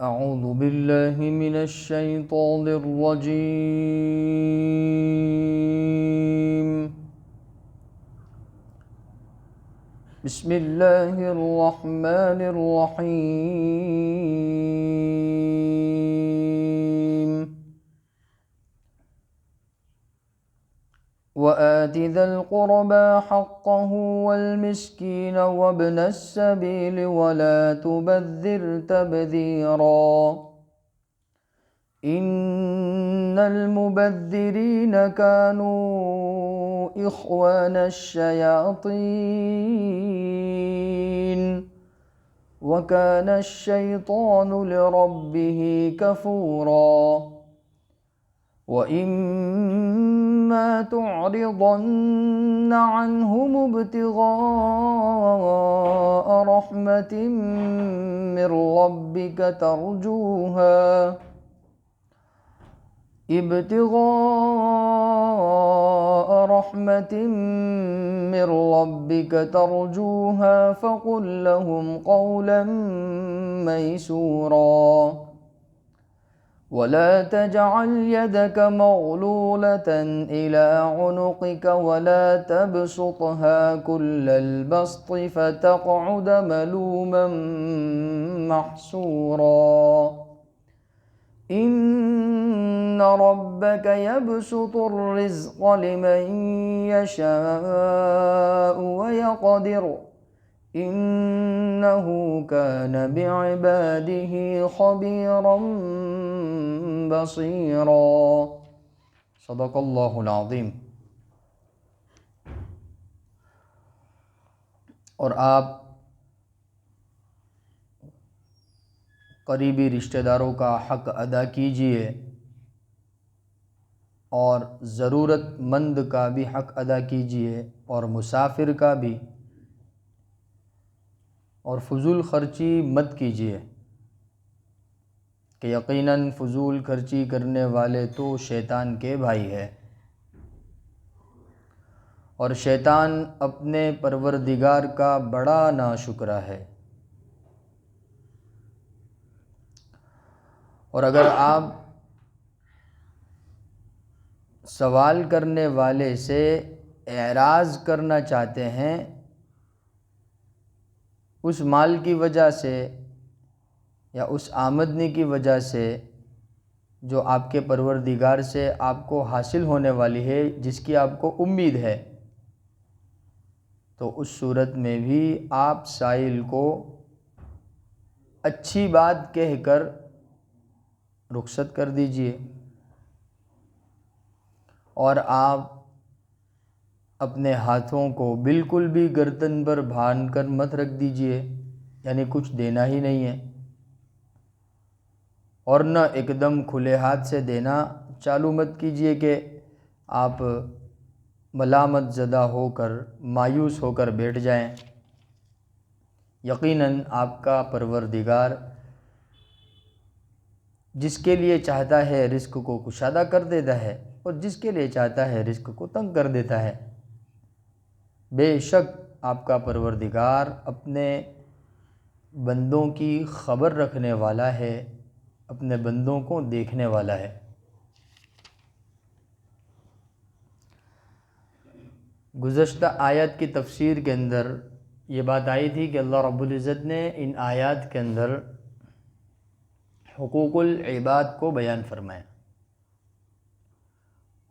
أعوذ بالله من الشيطان الرجيم. بسم الله الرحمن الرحيم. وآت ذا القربى حقه والمسكين وابن السبيل ولا تبذر تبذيرا إن المبذرين كانوا إخوان الشياطين وكان الشيطان لربه كفورا وإما تعرضن عنهم ابتغاء رحمة من ربك ترجوها فقل لهم قولا ميسورا ولا تجعل يدك مغلولة إلى عنقك ولا تبسطها كل البسط فتقعد ملوما محسورا إن ربك يبسط الرزق لمن يشاء ويقدر إنه كان بعباده خبيرا بصيرا. صدق اللہ العظیم. اور آپ قریبی رشتہ داروں کا حق ادا کیجئے اور ضرورت مند کا بھی حق ادا کیجئے اور مسافر کا بھی، اور فضول خرچی مت کیجیے کہ یقیناً فضول خرچی کرنے والے تو شیطان کے بھائی ہے، اور شیطان اپنے پروردگار کا بڑا ناشکرا ہے. اور اگر آپ سوال کرنے والے سے اعراض کرنا چاہتے ہیں اس مال کی وجہ سے یا اس آمدنی کی وجہ سے جو آپ کے پروردگار سے آپ کو حاصل ہونے والی ہے، جس کی آپ کو امید ہے، تو اس صورت میں بھی آپ سائل کو اچھی بات کہہ کر رخصت کر دیجئے، اور آپ اپنے ہاتھوں کو بالکل بھی گردن پر باندھ کر مت رکھ دیجئے، یعنی کچھ دینا ہی نہیں ہے، اور نہ ایک دم کھلے ہاتھ سے دینا چالو مت کیجئے کہ آپ ملامت زدہ ہو کر مایوس ہو کر بیٹھ جائیں. یقیناً آپ کا پروردگار جس کے لیے چاہتا ہے رزق کو کشادہ کر دیتا ہے، اور جس کے لیے چاہتا ہے رزق کو تنگ کر دیتا ہے. بے شک آپ کا پروردگار اپنے بندوں کی خبر رکھنے والا ہے، اپنے بندوں کو دیکھنے والا ہے. گزشتہ آیت کی تفسیر کے اندر یہ بات آئی تھی کہ اللہ رب العزت نے ان آیات کے اندر حقوق العباد کو بیان فرمایا.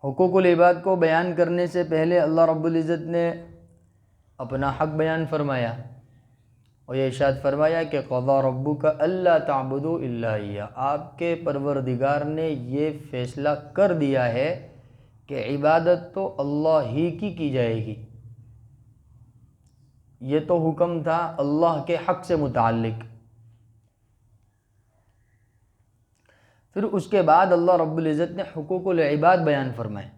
حقوق العباد کو بیان کرنے سے پہلے اللہ رب العزت نے اپنا حق بیان فرمایا اور یہ ارشاد فرمایا کہ قضى ربك الا تعبدوا الا اياه. آپ کے پروردگار نے یہ فیصلہ کر دیا ہے کہ عبادت تو اللہ ہی کی جائے گی. یہ تو حکم تھا اللہ کے حق سے متعلق. پھر اس کے بعد اللہ رب العزت نے حقوق العباد بیان فرمائے،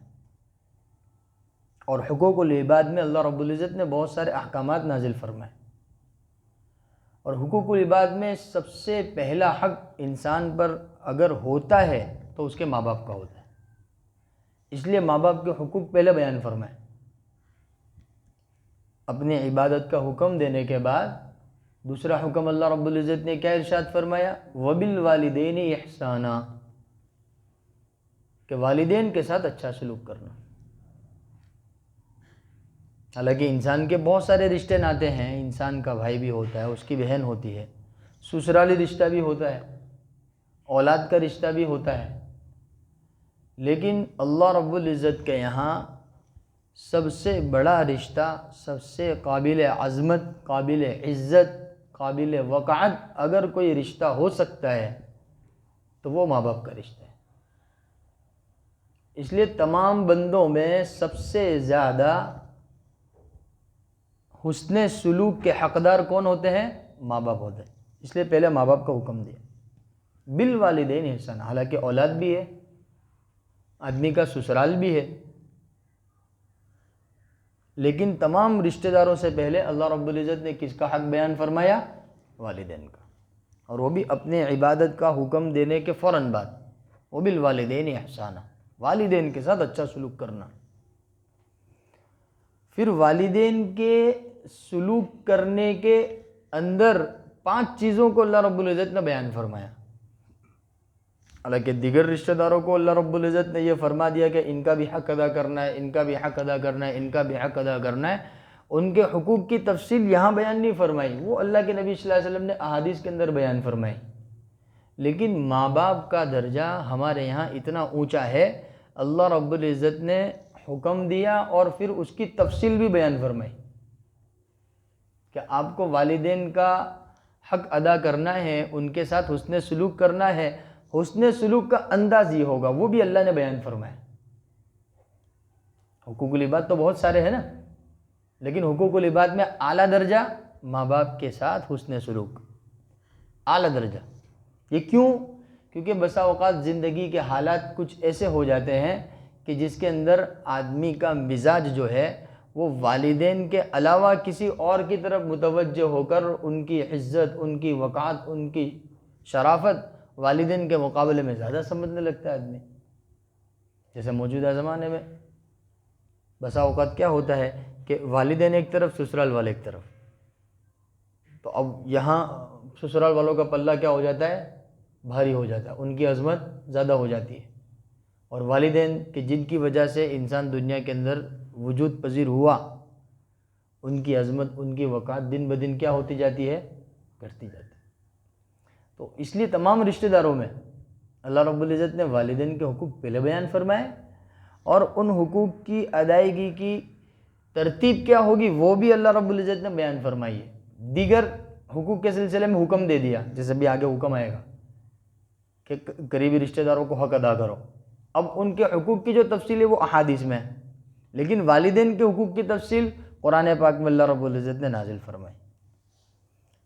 اور حقوق العباد میں اللہ رب العزت نے بہت سارے احکامات نازل فرمائے. اور حقوق العباد میں سب سے پہلا حق انسان پر اگر ہوتا ہے تو اس کے ماں باپ کا ہوتا ہے، اس لیے ماں باپ کے حقوق پہلے بیان فرمائے. اپنی عبادت کا حکم دینے کے بعد دوسرا حکم اللہ رب العزت نے کیا ارشاد فرمایا؟ وَبِالْوَالِدَيْنِ إِحْسَانًا، کہ والدین کے ساتھ اچھا سلوک کرنا۔ حالانکہ انسان کے بہت سارے رشتے ناتے ہیں، انسان کا بھائی بھی ہوتا ہے، اس کی بہن ہوتی ہے، سسرالی رشتہ بھی ہوتا ہے، اولاد کا رشتہ بھی ہوتا ہے، لیکن اللہ رب العزت کے یہاں سب سے بڑا رشتہ، سب سے قابل عظمت، قابل عزت، قابل وقعت اگر کوئی رشتہ ہو سکتا ہے تو وہ ماں باپ کا رشتہ ہے۔ اس لیے تمام بندوں میں سب سے زیادہ حسن سلوک کے حقدار کون ہوتے ہیں؟ ماں باپ ہوتے ہیں۔ اس لیے پہلے ماں باپ کا حکم دیا، بالوالدین احسان۔ حالانکہ اولاد بھی ہے، آدمی کا سسرال بھی ہے، لیکن تمام رشتہ داروں سے پہلے اللہ رب العزت نے کس کا حق بیان فرمایا؟ والدین کا، اور وہ بھی اپنے عبادت کا حکم دینے کے فوراً بعد، وہ بالوالدین احسانہ، والدین کے ساتھ اچھا سلوک کرنا۔ پھر والدین کے سلوک کرنے کے اندر 5 چیزوں کو اللہ رب العزت نے بیان فرمایا۔ حالانکہ دیگر رشتہ داروں کو اللہ رب العزت نے یہ فرما دیا کہ ان کا بھی حق ادا کرنا ہے، ان کا بھی حق ادا کرنا ہے، ان کا بھی حق ادا کرنا ہے، ان کے حقوق کی تفصیل یہاں بیان نہیں فرمائی، وہ اللہ کے نبی صلی اللہ علیہ وسلم نے احادیث کے اندر بیان فرمائی۔ لیکن ماں باپ کا درجہ ہمارے یہاں اتنا اونچا ہے، اللہ رب العزت نے حکم دیا اور پھر اس کی تفصیل بھی بیان فرمائی کہ آپ کو والدین کا حق ادا کرنا ہے، ان کے ساتھ حسن سلوک کرنا ہے۔ حسن سلوک کا انداز یہ ہوگا، وہ بھی اللہ نے بیان فرمایا۔ حقوق العباد تو بہت سارے ہیں نا، لیکن حقوق العباد میں اعلیٰ درجہ ماں باپ کے ساتھ حسن سلوک، اعلیٰ درجہ۔ یہ کیوں؟ کیونکہ بسا اوقات زندگی کے حالات کچھ ایسے ہو جاتے ہیں کہ جس کے اندر آدمی کا مزاج جو ہے وہ والدین کے علاوہ کسی اور کی طرف متوجہ ہو کر ان کی عزت، ان کی وقعت، ان کی شرافت والدین کے مقابلے میں زیادہ سمجھنے لگتا ہے آدمی۔ جیسے موجودہ زمانے میں بسا اوقات کیا ہوتا ہے کہ والدین ایک طرف، سسرال والے ایک طرف، تو اب یہاں سسرال والوں کا پلہ کیا ہو جاتا ہے؟ بھاری ہو جاتا ہے، ان کی عظمت زیادہ ہو جاتی ہے، اور والدین کہ جن کی وجہ سے انسان دنیا کے اندر وجود پذیر ہوا، ان کی عظمت، ان کی وقعت دن بدن کیا ہوتی جاتی ہے؟ گھٹتی جاتی ہے۔ تو اس لیے تمام رشتہ داروں میں اللہ رب العزت نے والدین کے حقوق پہلے بیان فرمائے، اور ان حقوق کی ادائیگی کی ترتیب کیا ہوگی وہ بھی اللہ رب العزت نے بیان فرمائی ہے۔ دیگر حقوق کے سلسلے میں حکم دے دیا، جیسے بھی آگے حکم آئے گا کہ قریبی رشتہ داروں کو حق ادا کرو۔ اب ان کے حقوق کی جو تفصیل ہے وہ احادیث میں ہے، لیکن والدین کے حقوق کی تفصیل قرآن پاک میں اللہ رب العزت نے نازل فرمائی۔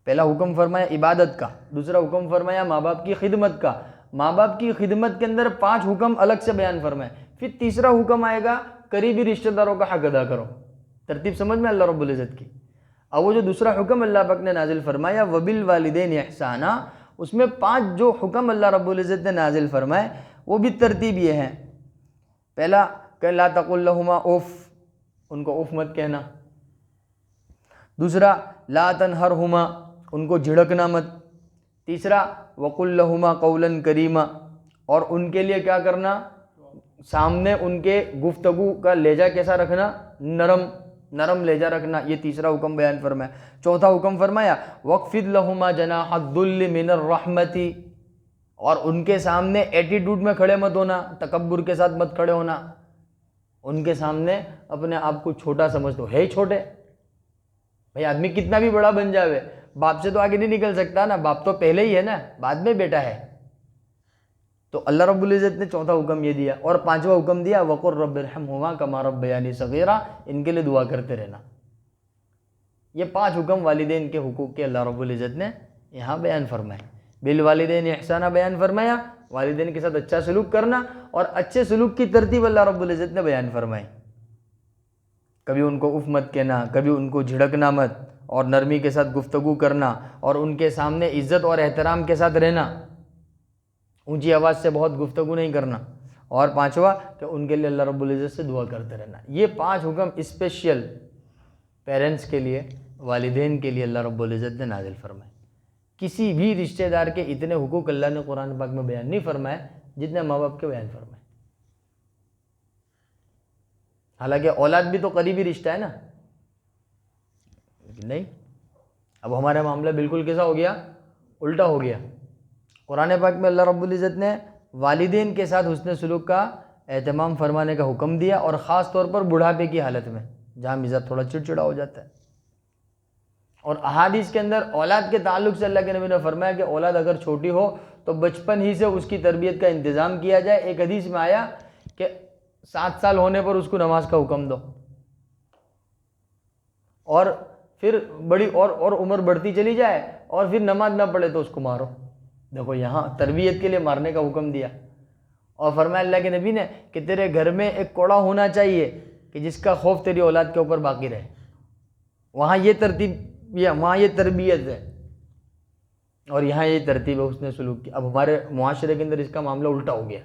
پہلا حکم فرمایا عبادت کا، دوسرا حکم فرمایا ماں باپ کی خدمت کا، ماں باپ کی خدمت کے اندر 5 حکم الگ سے بیان فرمائے، پھر تیسرا حکم آئے گا قریبی رشتہ داروں کا حق ادا کرو۔ ترتیب سمجھ میں اللہ رب العزت کی۔ اب وہ جو دوسرا حکم اللہ پاک نے نازل فرمایا وَبِالْوَالِدَيْنِ إِحْسَانًا، اس میں 5 جو حکم اللہ رب العزت نے نازل فرمائے وہ بھی ترتیب یہ ہے۔ پہلا کہ لا تقل لہما اوف، ان کو اوف مت کہنا۔ دوسرا لا تنہرہما، ان کو جھڑکنا مت۔ تیسرا وقل لہما قولا کریما، اور ان کے لیے کیا کرنا؟ سامنے ان کے گفتگو کا لہجہ کیسا رکھنا؟ نرم لہجہ رکھنا۔ یہ تیسرا حکم بیان فرمایا۔ چوتھا حکم فرمایا وَاخْفِضْ لَهُمَا جَنَاحَ الذُّلِّ مِنَ الرَّحْمَةِ، اور ان کے سامنے ایٹیٹیوڈ میں کھڑے مت ہونا، تکبر کے ساتھ مت کھڑے ہونا، ان کے سامنے اپنے آپ کو چھوٹا سمجھتے ہو، ہے ہی چھوٹے بھائی، آدمی کتنا بھی بڑا بن جاوے باپ سے تو آگے نہیں نکل سکتا نا، باپ تو پہلے ہی ہے نا، بعد میں بیٹا ہے۔ تو اللہ رب العزت نے چوتھا حکم یہ دیا، اور 5واں حکم دیا وَقُلْ رَبِّ ارْحَمْهُمَا كَمَا رَبَّيَانِي صَغِيرًا، ان کے لیے دعا کرتے رہنا۔ یہ 5 حکم والدین کے حقوق کے اللہ رب العزت نے یہاں بیان فرمائے۔ بالوالدین احسانہ بیان فرمایا، والدین کے ساتھ اچھا سلوک کرنا، اور اچھے سلوک کی ترتیب اللہ رب العزت نے بیان فرمائی۔ کبھی ان کو اف مت کہنا، کبھی ان کو جھڑکنا مت، اور نرمی کے ساتھ گفتگو کرنا، اور ان کے سامنے عزت اور احترام کے ساتھ رہنا، اونچی آواز سے بہت گفتگو نہیں کرنا، اور 5واں کہ ان کے لیے اللہ رب العزت سے دعا کرتے رہنا۔ یہ 5 حکم اسپیشل پیرنٹس کے لیے، والدین کے لیے اللہ رب العزت نے نازل فرمائے۔ کسی بھی رشتہ دار کے اتنے حقوق اللہ نے قرآن پاک میں بیان نہیں فرمائے جتنے ماں باپ کے بیان فرمائے۔ حالانکہ اولاد بھی تو قریبی رشتہ ہے نا، لیکن نہیں، اب ہمارا معاملہ بالکل کیسا ہو گیا؟ الٹا ہو گیا۔ قرآن پاک میں اللہ رب العزت نے والدین کے ساتھ حسن سلوک کا اہتمام فرمانے کا حکم دیا، اور خاص طور پر بڑھاپے کی حالت میں جہاں مزاج تھوڑا چڑچڑا ہو جاتا ہے۔ اور احادیث کے اندر اولاد کے تعلق سے اللہ کے نبی نے فرمایا کہ اولاد اگر چھوٹی ہو تو بچپن ہی سے اس کی تربیت کا انتظام کیا جائے۔ ایک حدیث میں آیا کہ 7 سال ہونے پر اس کو نماز کا حکم دو، اور پھر بڑی اور عمر بڑھتی چلی جائے اور پھر نماز نہ پڑھے تو اس کو مارو۔ دیکھو یہاں تربیت کے لیے مارنے کا حکم دیا، اور فرمایا اللہ کے نبی نے کہ تیرے گھر میں ایک کوڑا ہونا چاہیے کہ جس کا خوف تیری اولاد کے اوپر باقی رہے۔ وہاں یہ ترتیب، وہاں یہ تربیت ہے، اور یہاں یہ ترتیب ہے حسن سلوک کی۔ اب ہمارے معاشرے کے اندر اس کا معاملہ الٹا ہو گیا،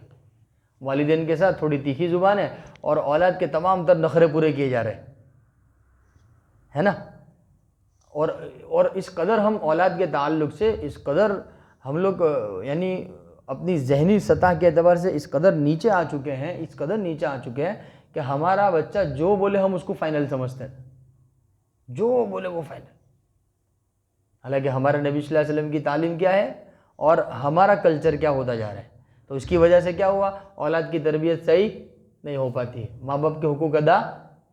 والدین کے ساتھ تھوڑی تیکھی زبان ہے اور اولاد کے تمام تر نخرے پورے کیے جا رہے ہیں نا۔ اور اس قدر ہم اولاد کے تعلق سے اس قدر ہم لوگ یعنی اپنی ذہنی سطح کے اعتبار سے اس قدر نیچے آ چکے ہیں، اس قدر نیچے آ چکے ہیں کہ ہمارا بچہ جو بولے ہم اس کو فائنل سمجھتے ہیں، جو بولے وہ فائنل۔ حالانکہ ہمارے نبی صلی اللہ علیہ وسلم کی تعلیم کیا ہے اور ہمارا کلچر کیا ہوتا جا رہا ہے، تو اس کی وجہ سے کیا ہوا؟ اولاد کی تربیت صحیح نہیں ہو پاتی ہے، ماں باپ کے حقوق ادا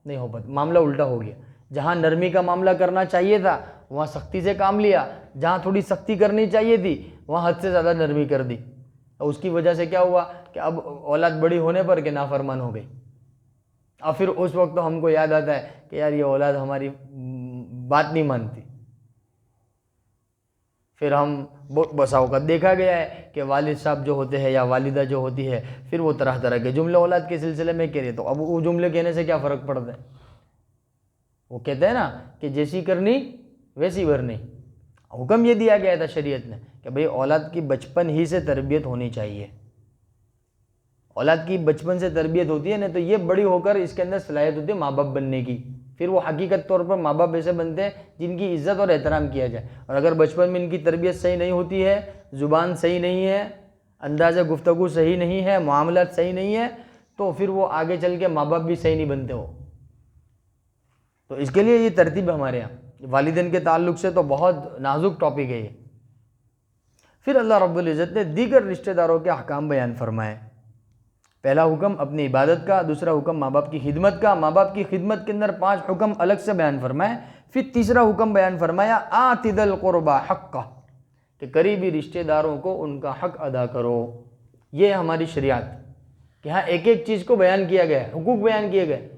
نہیں ہو پاتے، معاملہ الٹا ہو گیا۔ جہاں نرمی کا معاملہ کرنا چاہیے تھا وہاں سختی سے کام لیا، جہاں تھوڑی سختی کرنی چاہیے تھی وہاں حد سے زیادہ نرمی کر دی، اور اس کی وجہ سے کیا ہوا کہ اب اولاد بڑی ہونے پر کہ نافرمان ہو گئی۔ اور پھر اس وقت تو ہم کو یاد آتا ہے کہ یار یہ اولاد ہماری بات نہیں مانتی۔ پھر ہم بسا اوقات دیکھا گیا ہے کہ والد صاحب جو ہوتے ہیں یا والدہ جو ہوتی ہے پھر وہ طرح طرح کے جملے اولاد کے سلسلے میں کہہ رہے، تو اب وہ جملے کہنے سے کیا فرق پڑتا ہے؟ وہ کہتے ہیں نا کہ جیسی کرنی ویسی بھرنی۔ حکم یہ دیا گیا تھا شریعت نے کہ بھئی اولاد کی بچپن ہی سے تربیت ہونی چاہیے۔ اولاد کی بچپن سے تربیت ہوتی ہے نا تو یہ بڑی ہو کر اس کے اندر صلاحیت ہوتی ہے ماں باپ بننے کی، پھر وہ حقیقت طور پر ماں باپ ایسے بنتے ہیں جن کی عزت اور احترام کیا جائے۔ اور اگر بچپن میں ان کی تربیت صحیح نہیں ہوتی ہے، زبان صحیح نہیں ہے، انداز گفتگو صحیح نہیں ہے، معاملات صحیح نہیں ہے، تو پھر وہ آگے چل کے ماں باپ بھی صحیح نہیں بنتے ہو۔ تو اس کے لیے یہ ترتیب ہے ہمارے یہاں والدین کے تعلق سے، تو بہت نازک ٹاپک ہے یہ۔ پھر اللہ رب العزت نے دیگر رشتہ داروں کے احکام بیان فرمائے۔ پہلا حکم اپنی عبادت کا، دوسرا حکم ماں باپ کی خدمت کا۔ ماں باپ کی خدمت کے اندر 5 حکم الگ سے بیان فرمائے۔ پھر تیسرا حکم بیان فرمایا آت ذی القربی حقہ، کہ قریبی رشتہ داروں کو ان کا حق ادا کرو۔ یہ ہماری شریعت کہ ہاں ایک ایک چیز کو بیان کیا گیا ہے، حقوق بیان کیے گئے۔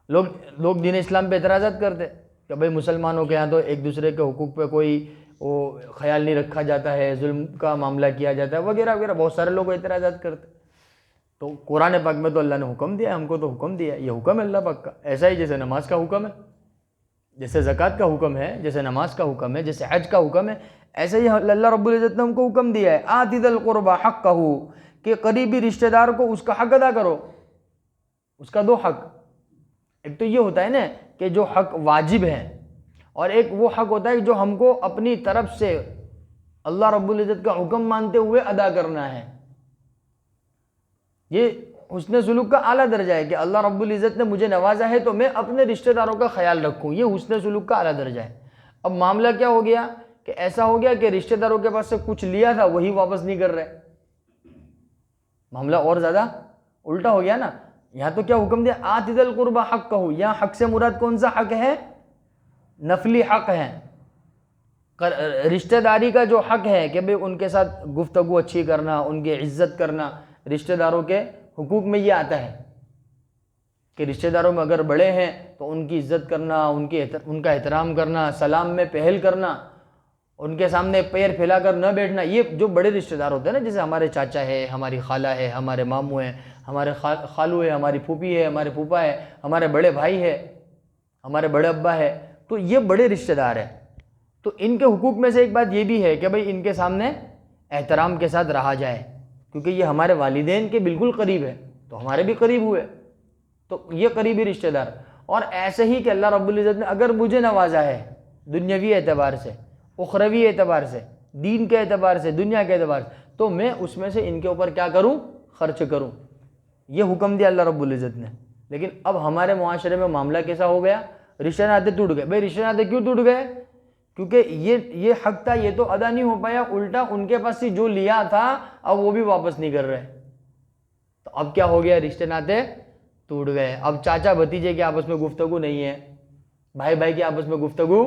لوگ دین اسلام پہ اعتراضات کرتے کہ بھئی مسلمانوں کے ہاں تو ایک دوسرے کے حقوق پہ کوئی وہ خیال نہیں رکھا جاتا ہے، ظلم کا معاملہ کیا جاتا ہے وغیرہ وغیرہ، بہت سارے لوگ اعتراضات کرتے۔ تو قرآن پاک میں تو اللہ نے حکم دیا، ہم کو تو حکم دیا، یہ حکم ہے اللہ پاک کا۔ ایسا ہی جیسے نماز کا حکم ہے، جیسے زکوٰۃ کا حکم ہے، جیسے نماز کا حکم ہے، جیسے حج کا حکم ہے، ایسے ہی اللہ رب العزت نے ہم کو حکم دیا ہے آت ذی القربی حقہ، کہ قریبی رشتہ دار کو اس کا حق ادا کرو۔ اس کا 2 حق، ایک تو یہ ہوتا ہے نا کہ جو حق واجب ہے، اور ایک وہ حق ہوتا ہے جو ہم کو اپنی طرف سے اللہ رب العزت کا حکم مانتے ہوئے ادا کرنا ہے۔ یہ حسن سلوک کا اعلیٰ درجہ ہے کہ اللہ رب العزت نے مجھے نوازا ہے تو میں اپنے رشتہ داروں کا خیال رکھوں، یہ حسن سلوک کا اعلیٰ درجہ ہے۔ اب معاملہ کیا ہو گیا کہ ایسا ہو گیا کہ رشتہ داروں کے پاس سے کچھ لیا تھا وہی واپس نہیں کر رہے، معاملہ اور زیادہ الٹا ہو گیا نا۔ یہاں تو کیا حکم دیا آت ذی القربی حقہ، یہاں حق سے مراد کون سا حق ہے؟ نفلی حق ہے، رشتہ داری کا جو حق ہے کہ بھئی ان کے ساتھ گفتگو اچھی کرنا، ان کی عزت کرنا۔ رشتہ داروں کے حقوق میں یہ آتا ہے کہ رشتہ داروں میں اگر بڑے ہیں تو ان کی عزت کرنا، ان کا احترام کرنا، سلام میں پہل کرنا، ان کے سامنے پیر پھیلا کر نہ بیٹھنا۔ یہ جو بڑے رشتہ دار ہوتے ہیں نا، جیسے ہمارے چاچا ہے، ہماری خالہ ہے، ہمارے ماموں ہیں، ہمارے خالو ہے، ہماری پھوپھی ہے، ہمارے پھوپھا ہے، ہمارے بڑے بھائی ہے، ہمارے بڑے ابا ہے، تو یہ بڑے رشتہ دار ہیں۔ تو ان کے حقوق میں سے ایک بات یہ بھی ہے کہ بھئی ان کے سامنے احترام کے ساتھ رہا جائے، کیونکہ یہ ہمارے والدین کے بالکل قریب ہے، تو ہمارے بھی قریب ہوئے، تو یہ قریبی رشتہ دار۔ اور ایسے ہی کہ اللہ رب العزت نے اگر مجھے نوازا ہے دنیاوی اعتبار سے، اخروی اعتبار سے، دین کے اعتبار سے، دنیا کے اعتبار سے، تو میں اس میں سے ان کے اوپر کیا کروں؟ خرچ کروں۔ یہ حکم دیا اللہ رب العزت نے۔ لیکن اب ہمارے معاشرے میں معاملہ کیسا ہو گیا؟ رشتے ناطے ٹوٹ گئے۔ بھائی رشتے ناطے کیوں ٹوٹ گئے؟ کیونکہ یہ حق تھا یہ تو ادا نہیں ہو پایا، الٹا ان کے پاس سے جو لیا تھا اب وہ بھی واپس نہیں کر رہے، تو اب کیا ہو گیا؟ رشتے ناطے ٹوٹ گئے۔ اب چاچا بھتیجے کے آپس میں گفتگو نہیں ہے، بھائی بھائی کے آپس میں گفتگو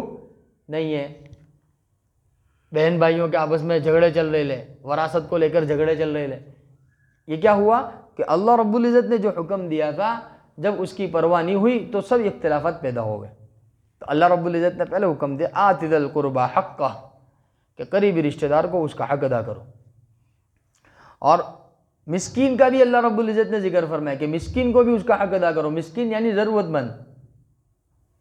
نہیں ہے، بہن بھائیوں کے آپس میں جھگڑے چل رہے لے، وراثت کو لے کر جھگڑے چل رہے لے۔ یہ کیا ہوا کہ اللہ رب العزت نے جو حکم دیا تھا جب اس کی پرواہ نہیں ہوئی تو سب اختلافات پیدا ہو گئے۔ تو اللہ رب العزت نے پہلے حکم دیا آت ذی القربی حقہ، کہ قریبی رشتہ دار کو اس کا حق ادا کرو۔ اور مسکین کا بھی اللہ رب العزت نے ذکر فرمایا کہ مسکین کو بھی اس کا حق ادا کرو۔ مسکین یعنی ضرورت مند۔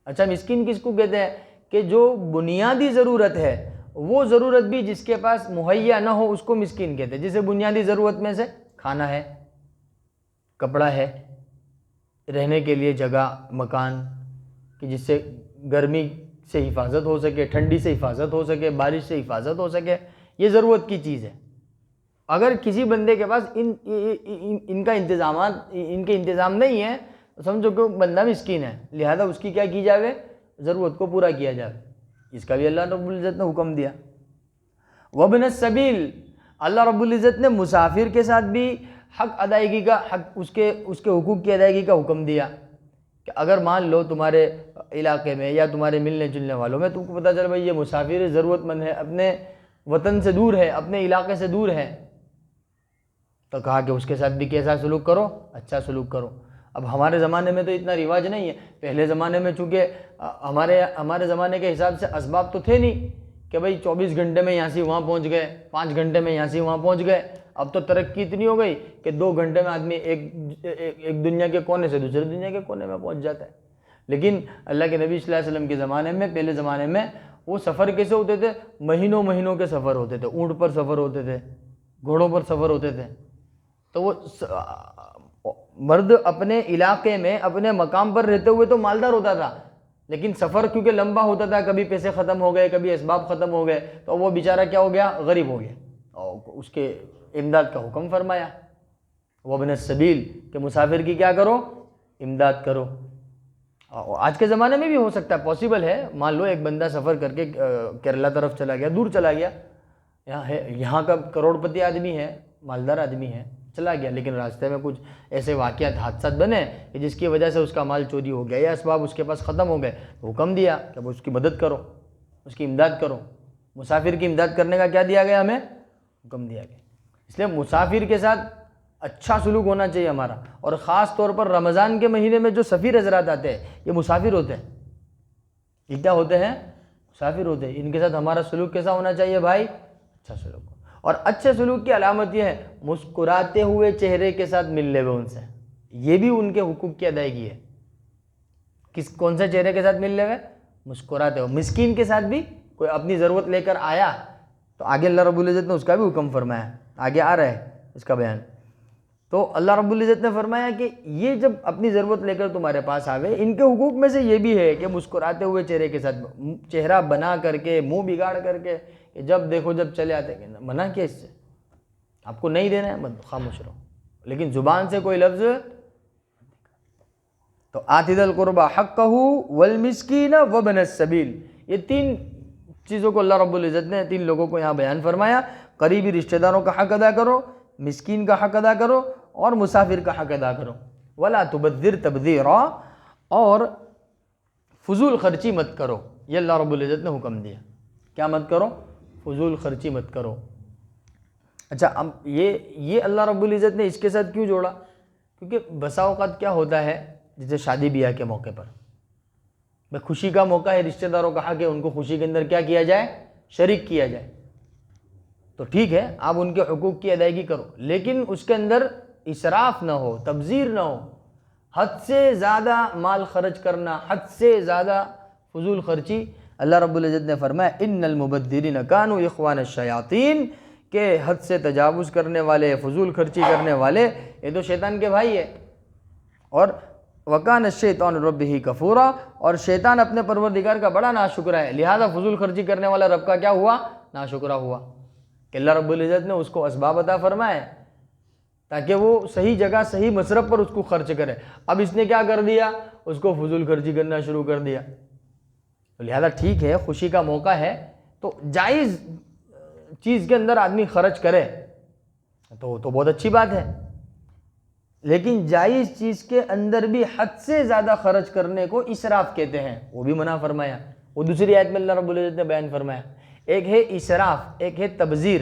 اچھا مسکین کس کو کہتے ہیں؟ کہ جو بنیادی ضرورت ہے وہ ضرورت بھی جس کے پاس مہیا نہ ہو اس کو مسکین کہتے ہیں۔ جسے بنیادی ضرورت میں سے کھانا ہے، کپڑا ہے، رہنے کے لیے جگہ، مکان، کہ جس سے گرمی سے حفاظت ہو سکے، ٹھنڈی سے حفاظت ہو سکے، بارش سے حفاظت ہو سکے، یہ ضرورت کی چیز ہے۔ اگر کسی بندے کے پاس ان کا انتظام نہیں ہے تو سمجھو کہ بندہ مسکین ہے، لہذا اس کی کیا کی جائے؟ ضرورت کو پورا کیا جائے۔ اس کا بھی اللہ رب العزت نے حکم دیا۔ وابن السبیل، اللہ رب العزت نے مسافر کے ساتھ بھی حق ادائیگی کا اس کے حقوق کی ادائیگی کا حکم دیا کہ اگر مان لو تمہارے علاقے میں یا تمہارے ملنے جلنے والوں میں تم کو پتہ چل بھائی یہ مسافر ضرورت مند ہے، اپنے وطن سے دور ہے، اپنے علاقے سے دور ہے، تو کہا کہ اس کے ساتھ بھی کیسا سلوک کرو؟ اچھا سلوک کرو۔ اب ہمارے زمانے میں تو اتنا رواج نہیں ہے، پہلے زمانے میں چونکہ ہمارے زمانے کے حساب سے اسباب تو تھے نہیں کہ بھائی 24 گھنٹے میں یہاں سے وہاں پہنچ گئے، 5 گھنٹے میں یہاں سے وہاں پہنچ گئے۔ اب تو ترقی اتنی ہو گئی کہ 2 گھنٹے میں آدمی ایک دنیا کے کونے سے دوسرے دنیا کے کونے میں پہنچ جاتا ہے۔ لیکن اللہ کے نبی صلی اللہ علیہ وسلم کے زمانے میں، پہلے زمانے میں وہ سفر کیسے ہوتے تھے؟ مہینوں کے سفر ہوتے تھے، اونٹ پر سفر ہوتے تھے، گھوڑوں پر سفر ہوتے تھے۔ تو وہ مرد اپنے علاقے میں اپنے مقام پر رہتے ہوئے تو مالدار ہوتا تھا، لیکن سفر کیونکہ لمبا ہوتا تھا، کبھی پیسے ختم ہو گئے، کبھی اسباب ختم ہو گئے، تو وہ بیچارہ کیا ہو گیا؟ غریب ہو گیا، اور اس کے امداد کا حکم فرمایا وابن السبیل کہ مسافر کی کیا کرو؟ امداد کرو۔ آج کے زمانے میں بھی ہو سکتا ہے، پاسبل ہے۔ مان لو ایک بندہ سفر کر کے کیرلا طرف چلا گیا، دور چلا گیا، یہاں کا کروڑ پتی آدمی ہے، مالدار آدمی ہے، چلا گیا، لیکن راستے میں کچھ ایسے واقعات، حادثات بنے کہ جس کی وجہ سے اس کا مال چوری ہو گیا یا اسباب اس کے پاس ختم ہو گئے، تو حکم دیا کہ اس کی مدد کرو، اس کی امداد کرو۔ مسافر کی امداد کرنے کا کیا دیا گیا؟ ہمیں حکم دیا گیا۔ اس لیے مسافر کے ساتھ اچھا سلوک ہونا چاہیے ہمارا، اور خاص طور پر رمضان کے مہینے میں جو سفیر حضرات آتے ہیں یہ مسافر ہوتے ہیں۔ یہ کیا ہوتے ہیں؟ مسافر ہوتے ہیں۔ ان کے ساتھ ہمارا سلوک کیسا ہونا چاہیے بھائی؟ اچھا سلوک۔ اور اچھے سلوک کی علامت یہ ہے مسکراتے ہوئے چہرے کے ساتھ مل لے ان سے، یہ بھی ان کے حقوق کی ادائیگی ہے۔ کون سے چہرے کے ساتھ مل لے؟ مسکراتے ہوئے۔ مسکین کے ساتھ بھی کوئی اپنی ضرورت لے کر آیا تو آگے اللہ رب العزت نے اس کا بھی حکم فرمایا، آگے آ رہا ہے اس کا بیان۔ تو اللہ رب العزت نے فرمایا کہ یہ جب اپنی ضرورت لے کر تمہارے پاس آوے، ان کے حقوق میں سے یہ بھی ہے کہ مسکراتے ہوئے چہرے کے ساتھ، چہرہ بنا کر کے، منہ بگاڑ کر کے، کہ جب دیکھو جب چلے آتے ہیں، منع کیا اس سے؟ آپ کو نہیں دینا ہے مت خاموش رہو، لیکن زبان سے کوئی لفظ۔ تو آت ذی القربی حقہ والمسکین وابن السبیل، یہ 3 چیزوں کو اللہ رب العزت نے 3 لوگوں کو یہاں بیان فرمایا۔ قریبی رشتہ داروں کا حق ادا کرو، مسکین کا حق ادا کرو، اور مسافر کا حق ادا کرو۔ ولا تبذر تبذیرا، اور فضول خرچی مت کرو، یہ اللہ رب العزت نے حکم دیا۔ کیا مت کرو؟ فضول خرچی مت کرو۔ اچھا اب یہ اللہ رب العزت نے اس کے ساتھ کیوں جوڑا؟ کیونکہ بسا اوقات کیا ہوتا ہے، جیسے شادی بیاہ کے موقع پر خوشی کا موقع ہے، رشتہ داروں کا حق ہے ان کو خوشی کے اندر کیا کیا جائے؟ شریک کیا جائے۔ تو ٹھیک ہے آپ ان کے حقوق کی ادائیگی کرو، لیکن اس کے اندر اسراف نہ ہو، تبذیر نہ ہو، حد سے زیادہ مال خرچ کرنا، حد سے زیادہ فضول خرچی۔ اللہ رب العزت نے فرمایا ان المبذرین کانوا اخوان الشیاطین، کہ حد سے تجاوز کرنے والے، فضول خرچی کرنے والے، یہ تو شیطان کے بھائی ہے۔ اور وَكَانَ الشَّيْطَانُ رَبِّهِ كَفُورًا، اور شیطان اپنے پروردگار کا بڑا ناشکرہ ہے، لہذا فضول خرچی کرنے والا رب کا کیا ہوا؟ ناشکرہ ہوا کہ اللہ رب العزت نے اس کو اسباب عطا فرمائے تاکہ وہ صحیح جگہ صحیح مصرف پر اس کو خرچ کرے۔ اب اس نے کیا کر دیا؟ اس کو فضول خرچی کرنا شروع کر دیا۔ لہذا ٹھیک ہے، خوشی کا موقع ہے تو جائز چیز کے اندر آدمی خرچ کرے تو بہت اچھی بات ہے، لیکن جائز چیز کے اندر بھی حد سے زیادہ خرچ کرنے کو اسراف کہتے ہیں، وہ بھی منع فرمایا۔ وہ دوسری آیت میں اللہ رب العزت نے بیان فرمایا، ایک ہے اسراف، ایک ہے تبذیر۔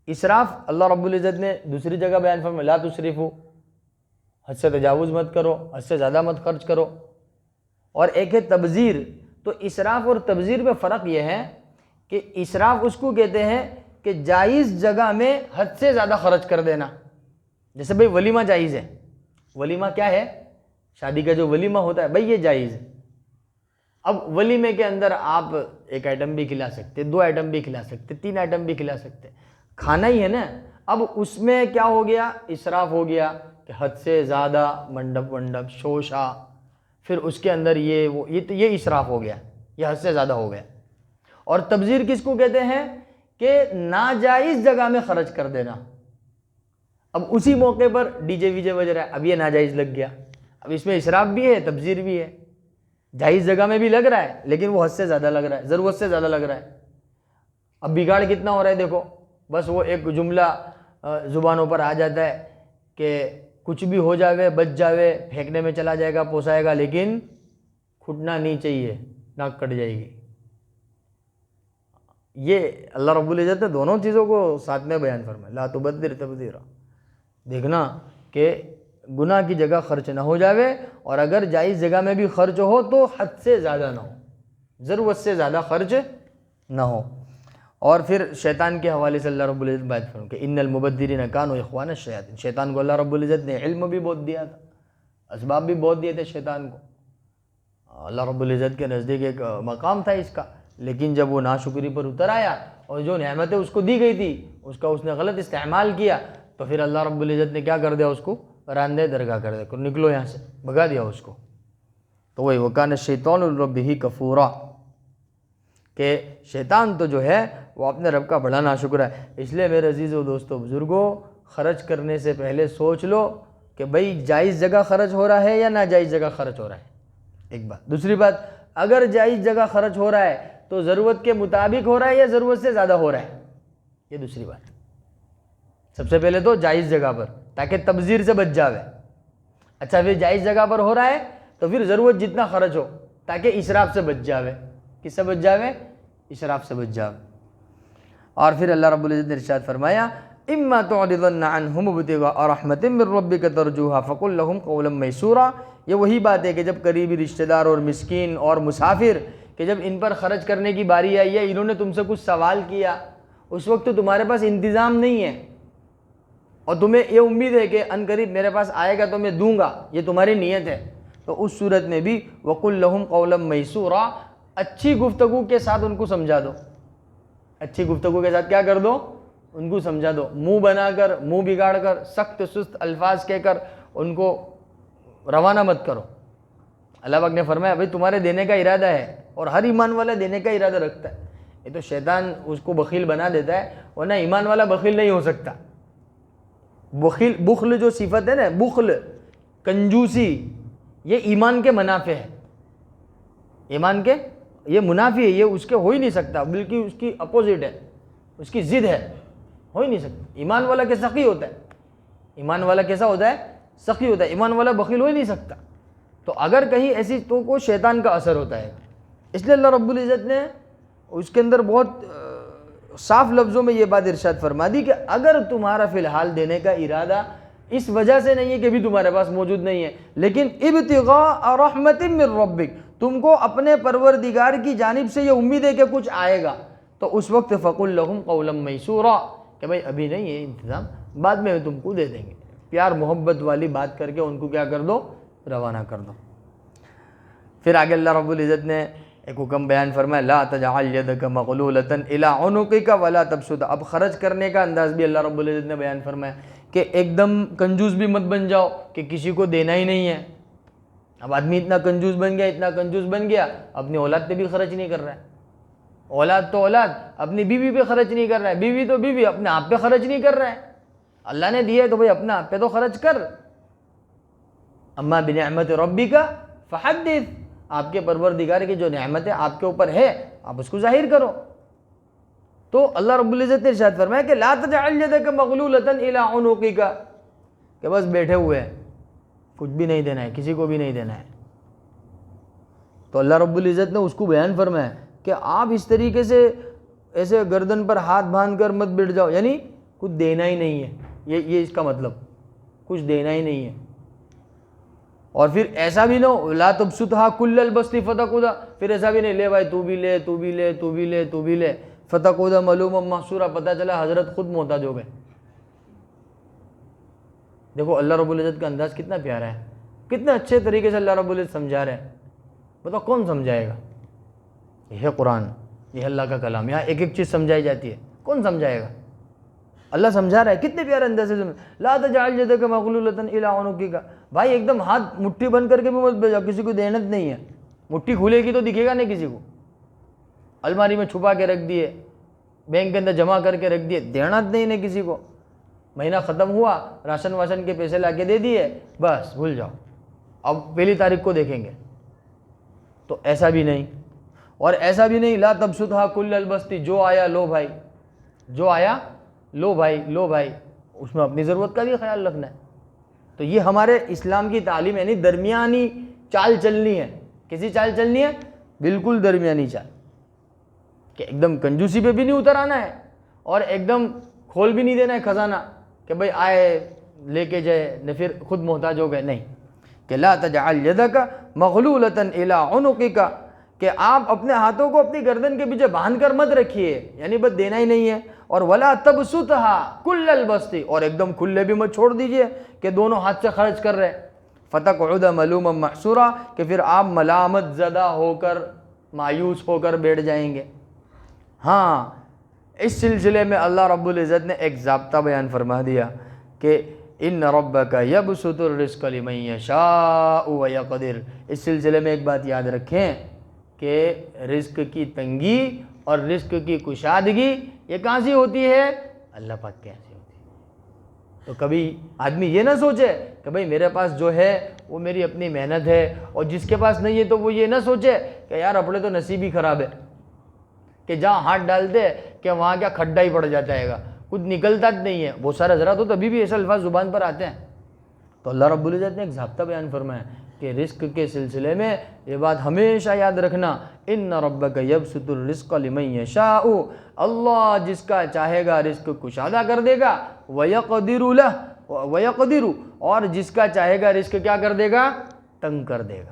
اسراف اللہ رب العزت نے دوسری جگہ بیان فرمایا، لا تسرفوا، حد سے تجاوز مت کرو، حد سے زیادہ مت خرچ کرو۔ اور ایک ہے تبذیر۔ تو اسراف اور تبذیر میں فرق یہ ہے کہ اسراف اس کو کہتے ہیں کہ جائز جگہ میں حد سے زیادہ خرچ کر دینا۔ جیسے بھئی ولیمہ جائز ہے، ولیمہ کیا ہے؟ شادی کا جو ولیمہ ہوتا ہے بھئی یہ جائز ہے۔ اب ولیمے کے اندر آپ ایک آئٹم بھی کھلا سکتے، 2 آئٹم بھی کھلا سکتے، 3 آئٹم بھی کھلا سکتے، کھانا ہی ہے نا۔ اب اس میں کیا ہو گیا؟ اسراف ہو گیا کہ حد سے زیادہ منڈپ شوشا، پھر اس کے اندر یہ اسراف ہو گیا، یہ حد سے زیادہ ہو گیا۔ اور تبذیر کس کو کہتے ہیں؟ کہ ناجائز جگہ میں خرچ کر دینا۔ اب اسی موقع پر ڈی جے ویجے بج رہا ہے، اب یہ ناجائز لگ گیا، اب اس میں اسراف بھی ہے، تبذیر بھی ہے۔ جائز جگہ میں بھی لگ رہا ہے لیکن وہ حد سے زیادہ لگ رہا ہے، ضرورت سے زیادہ لگ رہا ہے۔ اب بگاڑ کتنا ہو رہا ہے دیکھو، بس وہ ایک جملہ زبانوں پر آ جاتا ہے کہ کچھ بھی ہو جاوے، بچ جاوے، پھینکنے میں چلا جائے گا، پوسائے گا، لیکن کھٹنا نہیں چاہیے، ناک کٹ جائے گی۔ یہ اللہ رب العزت نے دونوں چیزوں کو ساتھ میں بیان فرمایا، لا تبذر تبذیرا، دیکھنا کہ گناہ کی جگہ خرچ نہ ہو جاوے، اور اگر جائز جگہ میں بھی خرچ ہو تو حد سے زیادہ نہ ہو، ضرورت سے زیادہ خرچ نہ ہو۔ اور پھر شیطان کے حوالے سے اللہ رب العزت بات فرمایا کہ ان المبذرین کانوا اخوان الشیاطین، شیطان کو اللہ رب العزت نے علم بھی بہت دیا تھا، اسباب بھی بہت دیے تھے شیطان کو، اللہ رب العزت کے نزدیک ایک مقام تھا اس کا، لیکن جب وہ ناشکری پر اتر آیا اور جو نعمتیں اس کو دی گئی تھی اس کا اس نے غلط استعمال کیا، تو پھر اللہ رب العزت نے کیا کر دیا؟ اس کو راندہ درگاہ کر دیا، نکلو یہاں سے، بھگا دیا اس کو۔ تو وہی وَكَانَ الشَّيْطَانُ لِرَبِّهِ كَفُورًا، کہ شیطان تو جو ہے وہ اپنے رب کا بڑا ناشکرہ ہے۔ اس لیے میرے عزیز و دوستو بزرگوں، خرچ کرنے سے پہلے سوچ لو کہ بھئی جائز جگہ خرچ ہو رہا ہے یا ناجائز جگہ خرچ ہو رہا ہے، ایک بات۔ دوسری بات، اگر جائز جگہ خرچ ہو رہا ہے تو ضرورت کے مطابق ہو رہا ہے یا ضرورت سے زیادہ ہو رہا ہے، یہ دوسری بات۔ سب سے پہلے تو جائز جگہ پر، تاکہ تبذیر سے بچ جاوے۔ اچھا، پھر جائز جگہ پر ہو رہا ہے تو پھر ضرورت جتنا خرچ ہو، تاکہ اسراف سے بچ جاوے۔ کس سے بچ جاوے؟ اسراف سے بچ جاوے۔ اور پھر اللہ رب العزت نے ارشاد فرمایا اما تعرضن عنهم ابتغاء رحمة من ربك ترجوها فقل لهم قولا ميسورا۔ یہ وہی بات ہے کہ جب قریبی رشتہ دار اور مسکین اور مسافر، کہ جب ان پر خرچ کرنے کی باری آئی ہے، انہوں نے تم سے کچھ سوال کیا، اس وقت تو تمہارے پاس انتظام نہیں ہے اور تمہیں یہ امید ہے کہ ان قریب میرے پاس آئے گا تو میں دوں گا، یہ تمہاری نیت ہے، تو اس صورت میں بھی وَقُلْ لَهُمْ قَوْلًا مَيْسُورًا، اچھی گفتگو کے ساتھ ان کو سمجھا دو۔ اچھی گفتگو کے ساتھ کیا کر دو؟ ان کو سمجھا دو، منہ بنا کر، منہ بگاڑ کر، سخت سست الفاظ کہہ کر ان کو روانہ مت کرو۔ اللہ پاک نے فرمایا بھئی تمہارے دینے کا ارادہ ہے، اور ہر ایمان والا دینے کا ارادہ رکھتا ہے، یہ تو شیطان اس کو بخیل بنا دیتا ہے، ورنہ ایمان والا بخیل نہیں ہو سکتا۔ بخل جو صفت ہے نا، بخل، کنجوسی، یہ ایمان کے منافع ہے، ایمان کے یہ منافع ہے، یہ اس کے ہو ہی نہیں سکتا، بلکہ اس کی اپوزٹ ہے، اس کی ضد ہے، ہو ہی نہیں سکتا۔ ایمان والا کے سخی ہوتا ہے، ایمان والا کیسا ہوتا ہے؟ سخی ہوتا ہے، ایمان والا بخیل ہو ہی نہیں سکتا۔ تو اگر کہیں ایسی تو کو شیطان کا اثر ہوتا ہے، اس لیے اللہ رب العزت نے اس کے اندر بہت صاف لفظوں میں یہ بات ارشاد فرما دی کہ اگر تمہارا فی الحال دینے کا ارادہ اس وجہ سے نہیں ہے کہ بھی تمہارے پاس موجود نہیں ہے، لیکن ابتغاء رحمت من ربک، تم کو اپنے پروردگار کی جانب سے یہ امید ہے کہ کچھ آئے گا، تو اس وقت فقل لہم قولا میسورا، کہ بھائی ابھی نہیں ہے انتظام، بعد میں تم کو دے دیں گے۔ پیار محبت والی بات کر کے ان کو کیا کر دو؟ روانہ کر دو۔ پھر آگے اللہ رب العزت نے ایک حکم بیان فرمایا لا تجعل یدک مغلولۃ الی عنقک ولا تبسطها۔ اب خرچ کرنے کا انداز بھی اللہ رب العزت نے بیان فرمایا کہ ایک دم کنجوس بھی مت بن جاؤ کہ کسی کو دینا ہی نہیں ہے، اب آدمی اتنا کنجوس بن گیا اپنی اولاد پہ بھی خرچ نہیں کر رہا ہے. اولاد تو اولاد اپنی بیوی پہ خرچ نہیں کر رہا ہے, بیوی تو بیوی اپنے آپ پہ خرچ نہیں کر رہا ہے. اللہ نے دیا ہے تو بھائی اپنے آپ پہ تو خرچ کر. اما بنعمت ربک فحدث, آپ کے پروردگار کی جو نعمت ہے آپ کے اوپر ہے آپ اس کو ظاہر کرو. تو اللہ رب العزت نے ارشاد فرمایا کہ لا تجعل یدک مغلولۃ الی عنقک, کہ بس بیٹھے ہوئے ہیں, کچھ بھی نہیں دینا ہے, کسی کو بھی نہیں دینا ہے. تو اللہ رب العزت نے اس کو بیان فرمایا کہ آپ اس طریقے سے ایسے گردن پر ہاتھ باندھ کر مت بیٹھ جاؤ, یعنی کچھ دینا ہی نہیں ہے, یہ اس کا مطلب کچھ دینا ہی نہیں ہے. اور پھر ایسا بھی نہ ہو لا تبسطھا کل البسط فتقعد, پھر ایسا بھی نہیں لے بھائی تو بھی لے تو بھی لے تو بھی لے تو بھی لے فتقعد ملوما محسورا, پتہ چلا حضرت خود محتاج ہو گئے. دیکھو اللہ رب العزت کا انداز کتنا پیارا ہے, کتنے اچھے طریقے سے اللہ رب العزت سمجھا رہے ہیں. بتاؤ کون سمجھائے گا؟ یہ ہے قرآن, یہ ہے اللہ کا کلام, یہاں ایک ایک چیز سمجھائی جاتی ہے, کون سمجھائے گا؟ اللہ سمجھا رہا ہے کتنے پیارے انداز سے. لا تجعل یدک مغلولۃ الی عنقک, بھائی ایک دم ہاتھ مٹھی بند کر کے بھی مت بھیجو, کسی کو دینا نہیں ہے. مٹھی کھلے گی تو دکھے گا نہیں کسی کو, الماری میں چھپا کے رکھ دیے, بینک کے اندر جمع کر کے رکھ دیے, دینا نہیں ہے کسی کو. مہینہ ختم ہوا, راشن واشن کے پیسے لا کے دے دیے, بس بھول جاؤ, اب پہلی تاریخ کو دیکھیں گے. تو ایسا بھی نہیں. اور ایسا بھی نہیں لا تبسطھا کل البسط, جو آیا لو بھائی, جو آیا لو بھائی لو بھائی, اس میں اپنی ضرورت کا بھی خیال رکھنا ہے. تو یہ ہمارے اسلام کی تعلیم ہے, یعنی درمیانی چال چلنی ہے. کسی چال چلنی ہے؟ بالکل درمیانی چال, کہ ایک دم کنجوسی پہ بھی نہیں اتر آنا ہے اور ایک دم کھول بھی نہیں دینا ہے خزانہ کہ بھائی آئے لے کے جائے نہ پھر خود محتاج ہو گئے. نہیں, کہ لا تجعل یدک مغلولۃ الی عنقک, کہ آپ اپنے ہاتھوں کو اپنی گردن کے پیچھے باندھ کر مت رکھیے, یعنی بس دینا ہی نہیں ہے. اور ولا تبسطھا کل البسط, اور ایک دم کھلے بھی مت چھوڑ دیجئے کہ دونوں ہاتھ سے خرچ کر رہے. فتقعد ملوما محسورا, کہ پھر آپ ملامت زدہ ہو کر مایوس ہو کر بیٹھ جائیں گے. ہاں, اس سلسلے میں اللہ رب العزت نے ایک ضابطہ بیان فرما دیا کہ ان ربک یبسط الرزق لمن یشاء ویقدر. اس سلسلے میں ایک بات یاد رکھیں کہ رزق کی تنگی اور رزق کی کشادگی یہ کہاں سے ہوتی ہے؟ اللہ پاک کے یہاں سے ہوتی ہے. تو کبھی آدمی یہ نہ سوچے کہ بھئی میرے پاس جو ہے وہ میری اپنی محنت ہے, اور جس کے پاس نہیں ہے تو وہ یہ نہ سوچے کہ یار اپنے تو نصیب ہی خراب ہے, کہ جہاں ہاتھ ڈالتے کہ وہاں کیا کھڈا ہی پڑ جاتا ہے گا, کچھ نکلتا نہیں ہے. بہت سارے حضرات ہو تبھی بھی ایسے الفاظ زبان پر آتے ہیں. تو اللہ رب العزت نے ایک ضابطہ بیان فرمایا کہ رزق کے سلسلے میں یہ بات ہمیشہ یاد رکھنا, ان ربک یبسط الرزق لمن یشاء, اللہ جس کا چاہے گا رزق کشادہ کر دے گا, ویقدر ویقدر, اور جس کا چاہے گا رزق کیا کر دے گا؟ تنگ کر دے گا.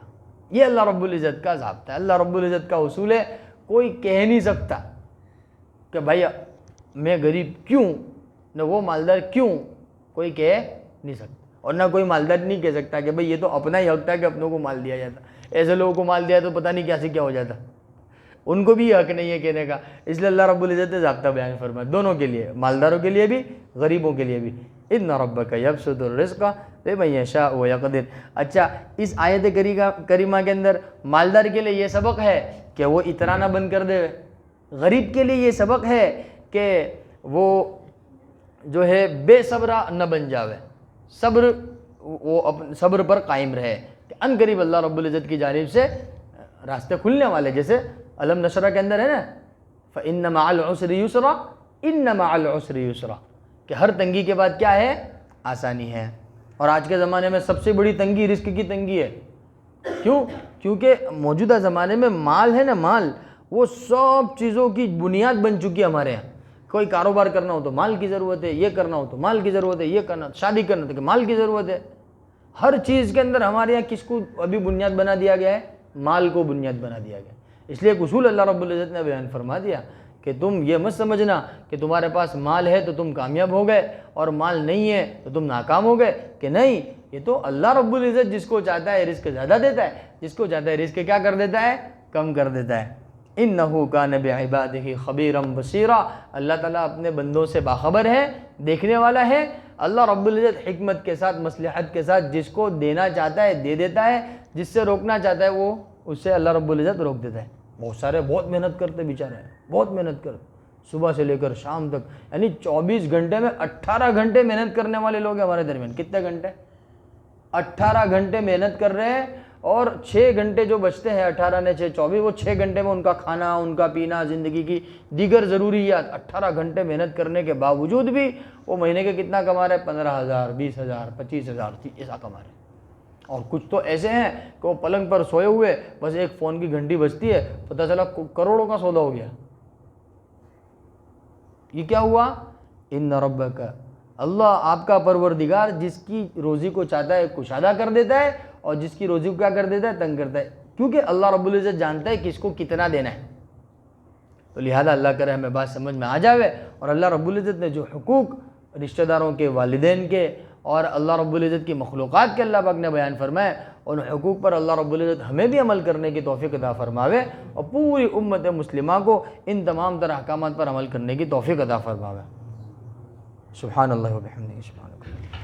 یہ اللہ رب العزت کا ضابطہ ہے, اللہ رب العزت کا اصول ہے. کوئی کہہ نہیں سکتا کہ بھائی میں غریب کیوں, نہ وہ مالدار کیوں, کوئی کہہ نہیں سکتا. اور نہ کوئی مالدار نہیں کہہ سکتا کہ بھئی یہ تو اپنا ہی حق تھا کہ اپنوں کو مال دیا جاتا. ایسے لوگوں کو مال دیا تو پتہ نہیں کیا سے کیا ہو جاتا, ان کو بھی حق نہیں ہے کہنے کا. اس لیے اللہ رب العزت نے ضابطہ بیان فرمایا دونوں کے لیے, مالداروں کے لیے بھی غریبوں کے لیے بھی. ان ربک یبسط الرزق لمن یشاء ویقدر. اچھا, اس آیت کریمہ کے اندر مالدار کے لیے یہ سبق ہے کہ وہ اترانا بند کر دے, غریب کے لیے یہ سبق ہے کہ وہ جو ہے بے صبرہ نہ بن جاوے, صبر پر قائم رہے. کہ ان قریب اللہ رب العزت کی جانب سے راستے کھلنے والے, جیسے علم نشرہ کے اندر ہے نا, فإن مع العسر یسرا ان مع العسر یسرا, کہ ہر تنگی کے بعد کیا ہے؟ آسانی ہے. اور آج کے زمانے میں سب سے بڑی تنگی رزق کی تنگی ہے. کیوں؟ کیونکہ موجودہ زمانے میں مال ہے نا, مال وہ سب چیزوں کی بنیاد بن چکی ہے ہمارے یہاں. کوئی کاروبار کرنا ہو تو مال کی ضرورت ہے, یہ کرنا ہو تو مال کی ضرورت ہے, یہ کرنا, شادی کرنا تو کہ مال کی ضرورت ہے. ہر چیز کے اندر ہمارے یہاں کس کو ابھی بنیاد بنا دیا گیا ہے؟ مال کو بنیاد بنا دیا گیا. اس لیے ایک اصول اللہ رب العزت نے بیان فرما دیا کہ تم یہ مت سمجھنا کہ تمہارے پاس مال ہے تو تم کامیاب ہو گئے اور مال نہیں ہے تو تم ناکام ہو گئے. کہ نہیں, یہ تو اللہ رب العزت جس کو چاہتا ہے رزق زیادہ دیتا ہے, جس کو چاہتا ہے رزق کیا کر دیتا ہے؟ کم کر دیتا ہے. انہ کان بعبادہ خبیرا بصیرا, اللہ تعالیٰ اپنے بندوں سے باخبر ہے, دیکھنے والا ہے. اللہ رب العزت حکمت کے ساتھ, مصلحت کے ساتھ جس کو دینا چاہتا ہے دے دیتا ہے, جس سے روکنا چاہتا ہے وہ اس سے اللہ رب العزت روک دیتا ہے. بہت سارے بہت محنت کرتے بیچارے ہیں, بہت محنت کرتے صبح سے لے کر شام تک, یعنی 24 گھنٹے میں 18 گھنٹے محنت کرنے والے لوگ ہیں ہمارے درمیان. کتنے گھنٹے؟ 18 گھنٹے محنت کر رہے ہیں, اور 6 گھنٹے جو بچتے ہیں 18 نے 6 24, وہ 6 گھنٹے میں ان کا کھانا, ان کا پینا, زندگی کی دیگر ضروریات. 18 گھنٹے محنت کرنے کے باوجود بھی وہ مہینے کے کتنا کما رہے ہیں؟ 15,000 20,000 25,000 ایسا کما رہے ہیں. اور کچھ تو ایسے ہیں کہ وہ پلنگ پر سوئے ہوئے, بس ایک فون کی گھنٹی بجتی ہے, پتہ چلا کروڑوں کا سودا ہو گیا. یہ کیا ہوا؟ ان ربک, اللہ آپ کا پروردگار جس کی روزی کو چاہتا ہے کشادہ کر دیتا ہے, اور جس کی روزی کو کیا کر دیتا ہے؟ تنگ کرتا ہے. کیونکہ اللہ رب العزت جانتا ہے کس کو کتنا دینا ہے. تو لہذا اللہ کرے ہمیں بات سمجھ میں آ جاوے, اور اللہ رب العزت نے جو حقوق رشتہ داروں کے, والدین کے, اور اللہ رب العزت کی مخلوقات کے اللہ پاک نے بیان فرمائے, ان حقوق پر اللہ رب العزت ہمیں بھی عمل کرنے کی توفیق عطا فرماوے, اور پوری امت مسلمہ کو ان تمام تر احکامات پر عمل کرنے کی توفیق عطا فرماوے. سبحان اللہ و بحمدہ, سبحان اللہ.